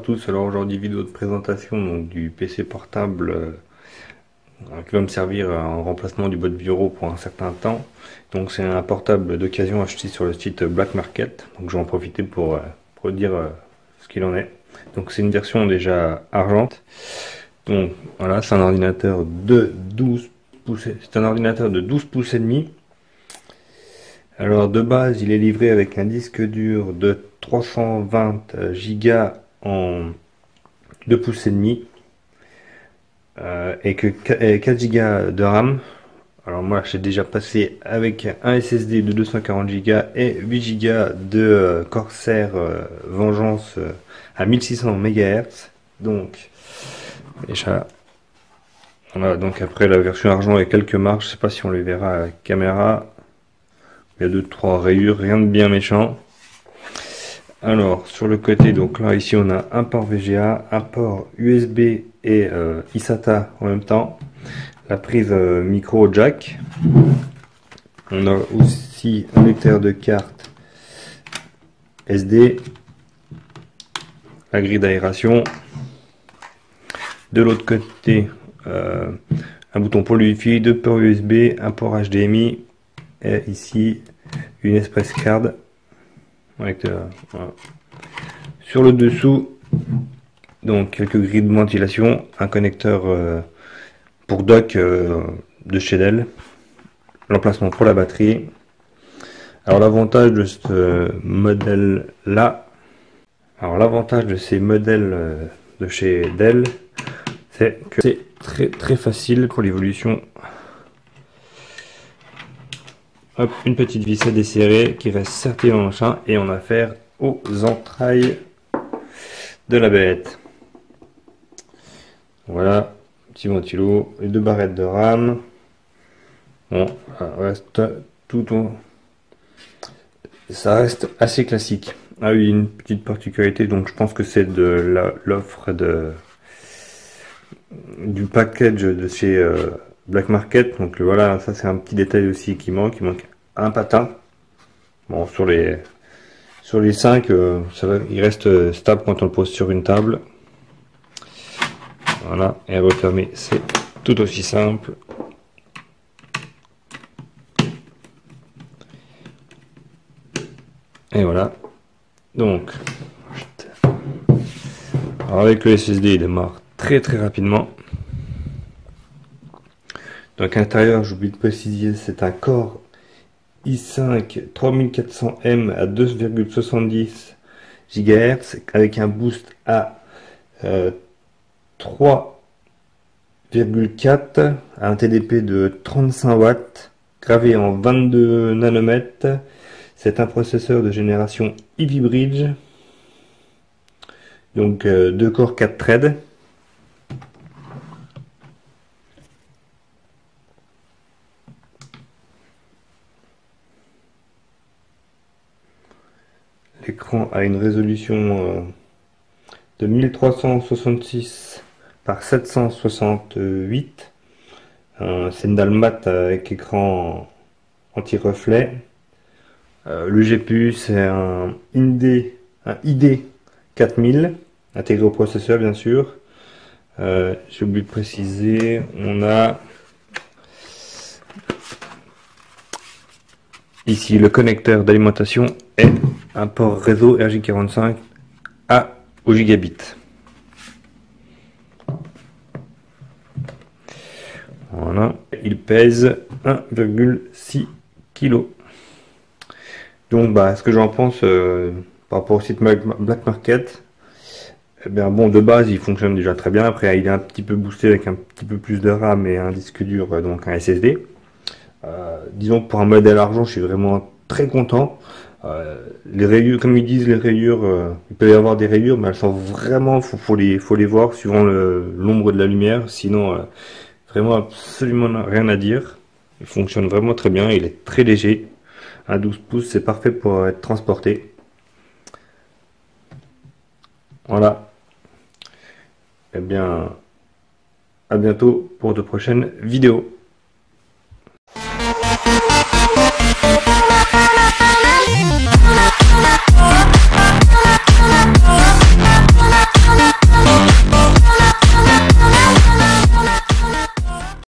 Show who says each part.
Speaker 1: tous, alors aujourd'hui vidéo de présentation donc, du PC portable qui va me servir en remplacement du boîte bureau pour un certain temps. Donc c'est un portable d'occasion acheté sur le site Black Market, donc je vais en profiter pour dire ce qu'il en est. Donc c'est une version déjà argente. Donc voilà, c'est un ordinateur de 12 pouces, c'est un ordinateur de 12 pouces et demi. Alors de base, il est livré avec un disque dur de 320 Go en 2 pouces et demi et 4 Go de RAM. Alors moi, j'ai déjà passé avec un SSD de 240 Go et 8 Go de Corsair Vengeance à 1600 MHz. Donc déjà voilà, donc après la version argent et quelques marques, je sais pas si on les verra à la caméra. Il y a 2-3 rayures, rien de bien méchant. Alors sur le côté, donc là ici on a un port VGA, un port USB et eSATA en même temps, la prise micro jack. On a aussi un lecteur de carte SD, la grille d'aération. De l'autre côté, un bouton pour le Wi-Fi, deux ports USB, un port HDMI et ici une Express Card. Voilà. Sur le dessous, donc quelques grilles de ventilation, un connecteur pour dock de chez Dell, l'emplacement pour la batterie. Alors l'avantage de ce modèle là, l'avantage de ces modèles de chez Dell, c'est que c'est très facile pour l'évolution. Hop, une petite vis à desserrer qui reste serrée dans le machin et on a affaire aux entrailles de la bête. Voilà, petit ventilo, les deux barrettes de RAM. Bon, ça reste assez classique. Ah oui, une petite particularité, donc je pense que c'est de l'offre du package de chez Black Market. Donc voilà, ça c'est un petit détail aussi qui manque. Il manque un patin. Bon, sur les 5, il reste stable quand on le pose sur une table. Voilà, et à refermer, c'est tout aussi simple. Et voilà. Donc, alors avec le SSD, il démarre très rapidement. Donc à l'intérieur, j'oublie de préciser, c'est un Core i5 3400M à 2,70 GHz avec un boost à 3,4, un TDP de 35 watts, gravé en 22 nanomètres. C'est un processeur de génération Ivy Bridge, donc 2 corps 4 threads. L'écran a une résolution de 1366 par 768. C'est une dalle mat avec écran anti-reflet. Le GPU c'est un ID 4000 intégré au processeur bien sûr. J'ai oublié de préciser, on a ici le connecteur d'alimentation et un port réseau RJ45 au gigabit. Voilà, il pèse 1,6 kg. Donc ce que j'en pense par rapport au site Black Market, eh bien bon, de base il fonctionne déjà très bien. Après il est un petit peu boosté avec un petit peu plus de RAM et un disque dur, donc un SSD. Disons que pour un modèle argent, je suis vraiment très content. Les rayures, comme ils disent, les rayures, il peut y avoir des rayures, mais elles sont vraiment, faut les voir suivant l'ombre de la lumière. Sinon, vraiment absolument rien à dire. Il fonctionne vraiment très bien. Il est très léger. Un 12 pouces, c'est parfait pour être transporté. Voilà. Eh bien, à bientôt pour de prochaines vidéos.